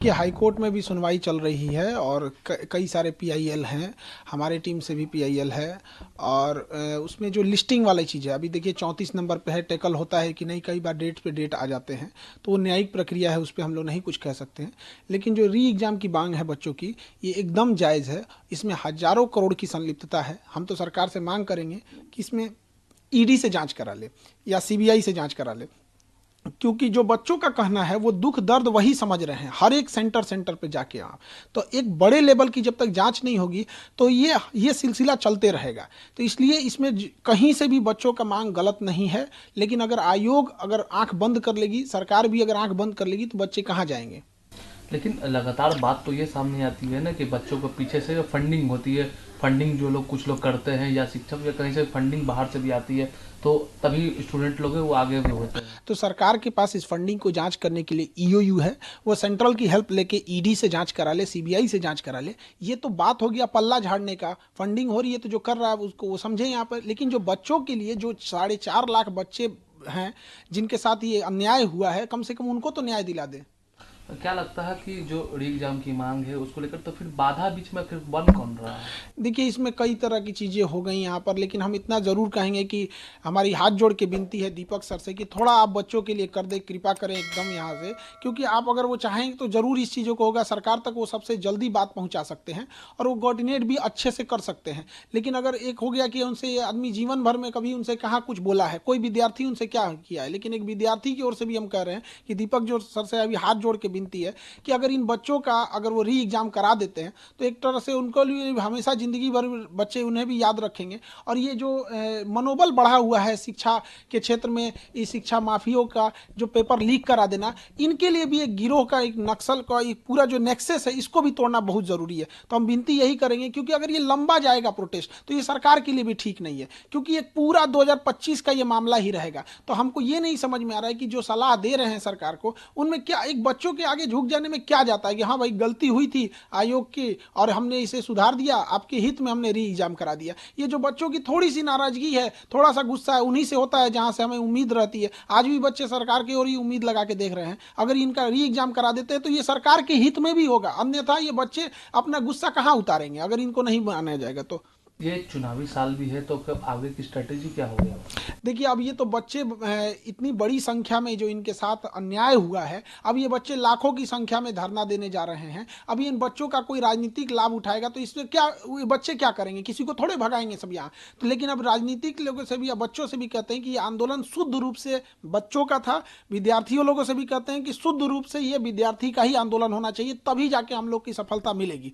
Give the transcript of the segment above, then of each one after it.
कि high court में भी सुनवाई चल रही है और कई सारे पीआईएल हैं, हमारे टीम से भी पीआईएल है। और उसमें जो लिस्टिंग वाली चीज़ है, अभी देखिए 34 नंबर पे है, टैकल होता है कि नहीं, कई बार डेट पे डेट आ जाते हैं, तो वो न्यायिक प्रक्रिया है, उस पर हम लोग नहीं कुछ कह सकते हैं। लेकिन जो री एग्ज़ाम की मांग है बच्चों की, ये एकदम जायज़ है। इसमें हज़ारों करोड़ की संलिप्तता है। हम तो सरकार से मांग करेंगे कि इसमें ईडी से जांच करा ले या सीबीआई से जांच करा ले, क्योंकि जो बच्चों का कहना है वो दुख दर्द वही समझ रहे हैं हर एक सेंटर सेंटर पे जाके। आप तो एक बड़े लेवल की जब तक जांच नहीं होगी तो ये सिलसिला चलते रहेगा। तो इसलिए इसमें कहीं से भी बच्चों का मांग गलत नहीं है। लेकिन अगर आयोग अगर आंख बंद कर लेगी, सरकार भी अगर आंख बंद कर लेगी, तो बच्चे कहाँ जाएंगे। लेकिन लगातार बात तो ये सामने आती है ना कि बच्चों को पीछे से फंडिंग होती है। फंडिंग जो लोग कुछ लोग करते हैं या शिक्षक या कहीं से फंडिंग बाहर से भी आती है, तो तभी स्टूडेंट लोग हैं वो आगे भी होते हैं। तो सरकार के पास इस फंडिंग को जांच करने के लिए ईओयू है। वो सेंट्रल की हेल्प लेके ईडी से जांच करा ले, सीबीआई से जांच करा ले। ये तो बात हो गया पल्ला झाड़ने का। फंडिंग हो रही है तो जो कर रहा है उसको वो समझे यहाँ पर। लेकिन जो बच्चों के लिए, जो 4.5 लाख बच्चे हैं जिनके साथ ये अन्याय हुआ है, कम से कम उनको तो न्याय दिला दे। क्या लगता है कि जो री एग्जाम की मांग है उसको लेकर तो फिर बाधा बीच में फिर बन कौन रहा है? देखिए, इसमें कई तरह की चीज़ें हो गई यहाँ पर, लेकिन हम इतना ज़रूर कहेंगे कि हमारी हाथ जोड़ के विनती है दीपक सर से कि थोड़ा आप बच्चों के लिए कर दे, कृपा करें एकदम यहाँ से। क्योंकि आप अगर वो चाहेंगे तो ज़रूर इस चीज़ों को होगा, सरकार तक वो सबसे जल्दी बात पहुँचा सकते हैं और वो कोऑर्डिनेट भी अच्छे से कर सकते हैं। लेकिन अगर एक हो गया कि उनसे आदमी जीवन भर में कभी उनसे कहाँ कुछ बोला है, कोई विद्यार्थी उनसे क्या किया है, लेकिन एक विद्यार्थी की ओर से भी हम कह रहे हैं कि दीपक जो सर से अभी हाथ जोड़ के विनती है कि अगर इन बच्चों का अगर वो री एग्जाम करा देते हैं तो एक तरह से उनको लिए हमेशा ज़िंदगी भर बच्चे उन्हें भी याद रखेंगे। और ये जो मनोबल बढ़ा हुआ है शिक्षा के क्षेत्र में, इस शिक्षा माफियों का जो पेपर लीक करा देना, इनके लिए भी एक गिरोह का, एक नक्सल का एक पूरा जो नेक्सस है, इसको भी तोड़ना बहुत ज़रूरी है। तो हम विनती यही करेंगे, क्योंकि अगर ये लंबा जाएगा प्रोटेस्ट तो ये सरकार के लिए भी ठीक नहीं है, क्योंकि एक पूरा 2025 का ये मामला ही रहेगा। तो हमको ये नहीं समझ में आ रहा है कि जो सलाह दे रहे हैं सरकार को, उनमें क्या एक बच्चों के आगे झुक जाने में क्या जाता है कि हाँ भाई गलती हुई थी आयोग की और हमने इसे सुधार दिया, आपके हित में हमने री एग्जाम करा दिया। ये जो बच्चों की थोड़ी सी नाराजगी है, थोड़ा सा गुस्सा है, उन्हीं से होता है जहां से हमें उम्मीद रहती है। आज भी बच्चे सरकार की ओर ही उम्मीद लगा के देख रहे हैं। अगर इनका री एग्जाम करा देते हैं तो ये सरकार के हित में भी होगा, अन्यथा ये बच्चे अपना गुस्सा कहाँ उतारेंगे अगर इनको नहीं माना जाएगा तो। ये चुनावी साल भी है, तो कब आगे की स्ट्रेटेजी क्या हो गया? देखिए, अब ये तो बच्चे इतनी बड़ी संख्या में जो इनके साथ अन्याय हुआ है, अब ये बच्चे लाखों की संख्या में धरना देने जा रहे हैं। अभी इन बच्चों का कोई राजनीतिक लाभ उठाएगा तो इसमें क्या ये बच्चे क्या करेंगे, किसी को थोड़े भगाएंगे सब यहाँ तो। लेकिन अब राजनीतिक लोगों से भी या बच्चों से भी कहते हैं कि ये आंदोलन शुद्ध रूप से बच्चों का था। विद्यार्थियों लोगों से भी कहते हैं कि शुद्ध रूप से ये विद्यार्थी का ही आंदोलन होना चाहिए, तभी जाके हम लोग की सफलता मिलेगी।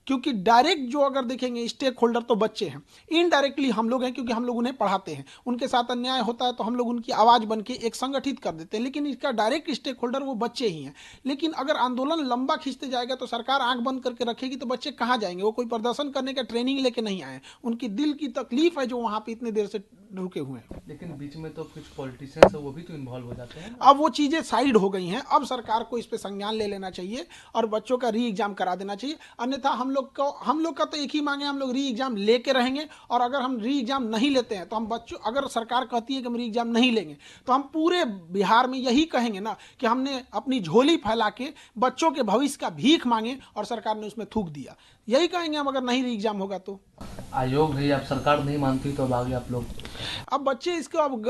क्योंकि डायरेक्ट जो अगर देखेंगे स्टेक होल्डर तो बच्चे हैं, इनडायरेक्टली हम लोग हैं, क्योंकि हम लोग उन्हें पढ़ाते हैं, उनके साथ अन्याय होता है तो हम लोग उनकी आवाज़ बन के एक संगठित कर देते हैं। लेकिन इसका डायरेक्ट स्टेक होल्डर वो बच्चे ही हैं। लेकिन अगर आंदोलन लंबा खींचते जाएगा तो सरकार आंख बंद करके रखेगी तो बच्चे कहाँ जाएंगे। वो कोई प्रदर्शन करने का ट्रेनिंग लेके नहीं आए, उनकी दिल की तकलीफ है जो वहाँ पे इतने देर से रुके हुए हैं। लेकिन बीच में तो कुछ पॉलिटिशियंस है वो भी तो इन्वॉल्व हो जाते हैं। अब वो चीज़ें साइड हो गई हैं। अब सरकार को इस पे संज्ञान ले लेना चाहिए और बच्चों का री एग्जाम करा देना चाहिए। अन्यथा हम लोग का तो एक ही मांगे, हम लोग री एग्जाम लेके रहेंगे। और अगर हम री एग्जाम नहीं लेते हैं तो हम बच्चों, अगर सरकार कहती है कि हम री एग्जाम नहीं लेंगे, तो हम पूरे बिहार में यही कहेंगे ना कि हमने अपनी झोली फैला के बच्चों के भविष्य का भीख मांगे और सरकार ने उसमें थूक दिया। यही कहेंगे हम अगर नहीं री एग्जाम होगा तो। आयोग है, अब सरकार नहीं मानती तो अब आगे आप लोग? अब बच्चे इसको अब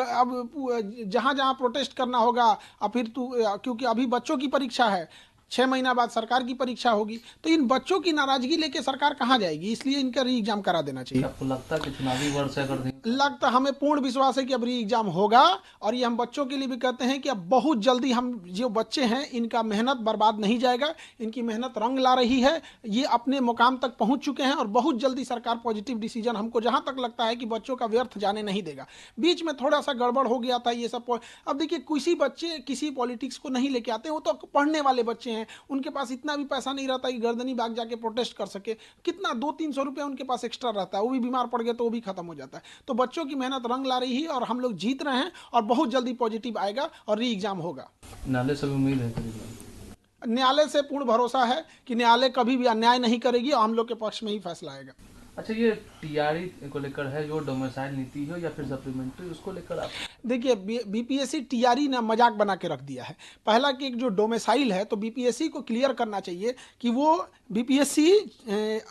जहाँ जहाँ प्रोटेस्ट करना होगा। अब फिर क्योंकि अभी बच्चों की परीक्षा है, 6 महीना बाद सरकार की परीक्षा होगी, तो इन बच्चों की नाराजगी लेके सरकार कहाँ जाएगी। इसलिए इनका री एग्जाम करा देना चाहिए। आपको लगता है कि चुनावी वर्ष अगर नहीं? लगता, हमें पूर्ण विश्वास है कि अब री एग्जाम होगा। और ये हम बच्चों के लिए भी कहते हैं कि अब बहुत जल्दी हम जो बच्चे हैं इनका मेहनत बर्बाद नहीं जाएगा, इनकी मेहनत रंग ला रही है, ये अपने मुकाम तक पहुंच चुके हैं और बहुत जल्दी सरकार पॉजिटिव डिसीजन, हमको जहां तक लगता है कि बच्चों का व्यर्थ जाने नहीं देगा। बीच में थोड़ा सा गड़बड़ हो गया था ये सब। अब देखिए, किसी बच्चे किसी पॉलिटिक्स को नहीं लेके आते, वो तो पढ़ने वाले बच्चे हैं, उनके पास इतना भी पैसा नहीं रहता कि गर्दनी बाग जाके प्रोटेस्ट कर सके। कितना 200-300 रुपया उनके पास एक्स्ट्रा रहता है, वो भी बीमार पड़ गए तो वो भी खत्म हो जाता है। तो बच्चों की मेहनत रंग ला रही है और हम लोग जीत रहे हैं और बहुत जल्दी पॉजिटिव आएगा और री एग्जाम होगा। न्यायालय से भी उम्मीद है? न्यायालय से पूर्ण भरोसा है कि न्यायालय कभी भी अन्याय नहीं करेगी और हम लोग के पक्ष में ही फैसला आएगा। अच्छा, ये टीआरई को लेकर है जो डोमिसाइल नीति है या फिर सप्लीमेंट्री, उसको लेकर आप? देखिए बीपीएससी टीआरई ने मजाक बना के रख दिया है। पहला कि एक जो डोमिसाइल है तो बीपीएससी को क्लियर करना चाहिए कि वो बीपीएससी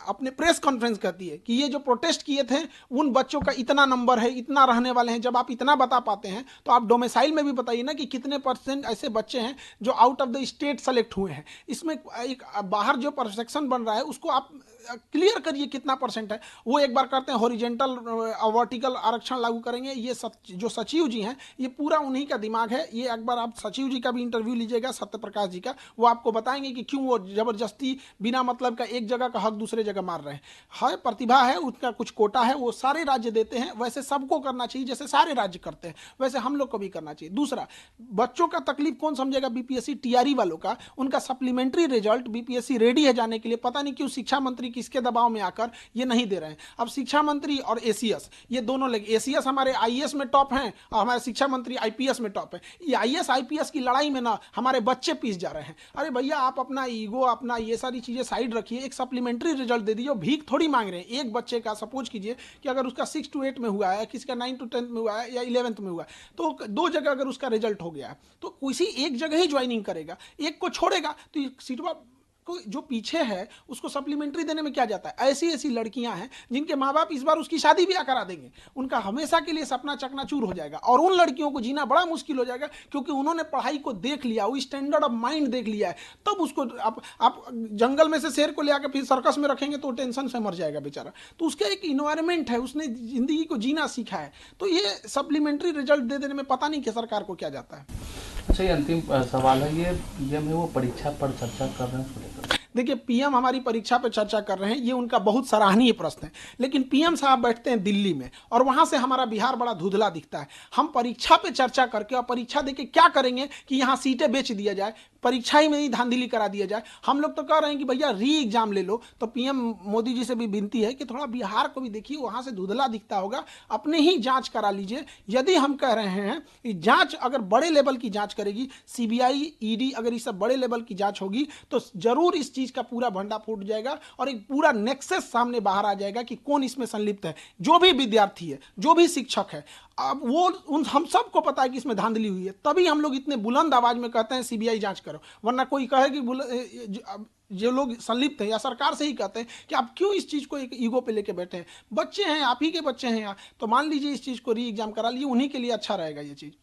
अपने प्रेस कॉन्फ्रेंस कहती है कि ये जो प्रोटेस्ट किए थे उन बच्चों का इतना नंबर है, इतना रहने वाले हैं। जब आप इतना बता पाते हैं तो आप डोमिसाइल में भी बताइए ना कि कितने परसेंट ऐसे बच्चे हैं जो out of the state select हुए हैं। इसमें एक बाहर जो परसेप्शन बन रहा है उसको आप क्लियर करिए कितना परसेंट है। वो एक बार करते हैं हॉरिजेंटल वर्टिकल आरक्षण लागू करेंगे। ये जो सचिव जी हैं ये पूरा उन्हीं का दिमाग है। ये एक बार आप सचिव जी का भी इंटरव्यू लीजिएगा, सत्य प्रकाश जी का, वो आपको बताएंगे कि क्यों वो जबरदस्ती बिना मतलब का एक जगह का हक दूसरे जगह मार रहे हैं। है प्रतिभा है, उसका कुछ कोटा है, वो सारे राज्य देते हैं, वैसे सबको करना चाहिए जैसे सारे राज्य करते हैं वैसे हम लोग को भी करना चाहिए। दूसरा, बच्चों का तकलीफ कौन समझेगा? बीपीएससी टीआरई वालों का। उनका सप्लीमेंट्री रिजल्ट बीपीएससी रेडी है जाने के लिए, पता नहीं क्यों शिक्षा मंत्री किसके दबाव में आकर ये नहीं दे रहे हैं। अब शिक्षा मंत्री और एसीएस ये दोनों लगे, एसीएस हमारे आईएएस में टॉप हैं और हमारे शिक्षा मंत्री आईपीएस में टॉप है। ये आईएएस आईपीएस की लड़ाई में ना हमारे बच्चे पीस जा रहे हैं। अरे भैया आप अपना ईगो, अपना ये सारी चीजें साइड रखिए, एक सप्लीमेंट्री रिजल्ट दे दीजिए। भीख थोड़ी मांग रहे हैं। एक बच्चे का सपोज कीजिए कि अगर उसका 6 to 8 में हुआ है, किसी का 9 to 10 में हुआ है या 11th में हुआ है, तो दो जगह अगर उसका रिजल्ट हो गया है तो किसी एक जगह ही ज्वाइनिंग करेगा, एक को छोड़ेगा तो सीटवा को जो पीछे है उसको सप्लीमेंट्री देने में क्या जाता है? ऐसी ऐसी लड़कियां हैं जिनके माँ बाप इस बार उसकी शादी ब्याह करा देंगे, उनका हमेशा के लिए सपना चकनाचूर हो जाएगा और उन लड़कियों को जीना बड़ा मुश्किल हो जाएगा क्योंकि उन्होंने पढ़ाई को देख लिया, वो स्टैंडर्ड ऑफ माइंड देख लिया है। तब उसको आप जंगल में से शेर को ले आकर फिर सर्कस में रखेंगे तो टेंशन से मर जाएगा बेचारा। तो उसका एक इन्वायरमेंट है, उसने जिंदगी को जीना सीखा है। तो ये सप्लीमेंट्री रिजल्ट दे देने में पता नहीं कि सरकार को क्या जाता है। अच्छा, ये अंतिम सवाल है, ये पीएम है वो परीक्षा पर चर्चा कर रहे हैं, उसको लेकर? देखिए पीएम हमारी परीक्षा पर चर्चा कर रहे हैं, ये उनका बहुत सराहनीय प्रश्न है। लेकिन पीएम साहब बैठते हैं दिल्ली में और वहां से हमारा बिहार बड़ा धुंधला दिखता है। हम परीक्षा पे चर्चा करके और परीक्षा देके क्या करेंगे कि यहाँ सीटें बेच दिया जाए, परीक्षा ही में ही धांधली करा दिया जाए। हम लोग तो कह रहे हैं कि भैया री एग्जाम ले लो। तो पीएम मोदी जी से भी विनती है कि थोड़ा बिहार को भी देखिए, वहां से धुंधला दिखता होगा, अपने ही जांच करा लीजिए। यदि हम कह रहे हैं कि जांच अगर बड़े लेवल की जांच करेगी, सीबीआई ईडी, अगर इस सब बड़े लेवल की जांच होगी तो जरूर इस चीज का पूरा भंडा फूट जाएगा और एक पूरा नेक्सस सामने बाहर आ जाएगा कि कौन इसमें संलिप्त है। जो भी विद्यार्थी है, जो भी शिक्षक है, अब वो हम सबको पता है कि इसमें धांधली हुई है। तभी हम लोग इतने बुलंद आवाज में कहते हैं सीबीआई जांच करो। वरना कोई कहे कि जो लोग संलिप्त हैं या सरकार से ही कहते हैं कि आप क्यों इस चीज को एक ईगो पे लेके बैठे हैं। बच्चे हैं, आप ही के बच्चे हैं यहाँ, तो मान लीजिए इस चीज को री एग्जाम करा लीजिए, उन्हीं के लिए अच्छा रहेगा ये चीज।